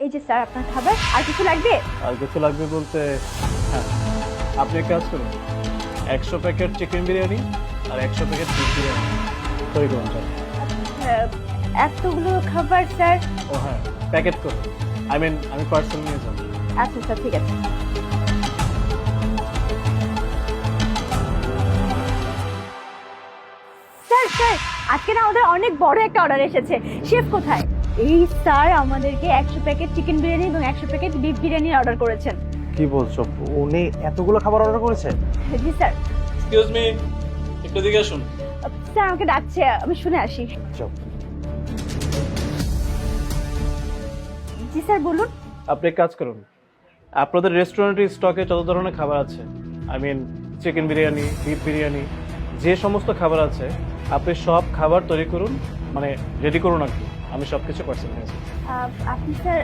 এই যে স্যার আপনার খাবার, আর কিছু লাগবে? আর কিছু লাগবে বলতে, হ্যাঁ, আপনি এক কাজ করুন, 100 প্যাকেট চিকেন বিরিয়ানি আর 100 প্যাকেট বিফ বিরিয়ানি তৈরি করুন স্যার। এতগুলো খাবার স্যার? ও হ্যাঁ, প্যাকেট করুন, আমি পার্সেল নিয়ে যাবো। আচ্ছা স্যার, ঠিক আছে। স্যার স্যার, আজকে না আমাদের অনেক বড় একটা অর্ডার এসেছে। শেফ কোথায়? এই স্যার আমাদেরকে 100 প্যাকেট চিকেন বিরিয়ানি এবং 100 প্যাকেট বিফ বিরিয়ানি অর্ডার করেছেন। কি বলছো, উনি এতগুলো খাবার অর্ডার করেছে? জি স্যার। এক্সকিউজ মি, একটু দিকে আসুন। স্যার আমাকে ডাকছে, আমি শুনে আসি। চল। জি স্যার, বলুন। আপনি এক কাজ করুন, আপনাদের রেস্টুরেন্টের স্টকে যত ধরনের খাবার আছে, চিকেন বিরিয়ানি, বিফ বিরিয়ানি, যে সমস্ত খাবার আছে, আপনি সব খাবার তৈরি করুন, রেডি করুন আর কি। আমি সব কিছু পার্সেল নিয়ে যাবো। আপনি স্যার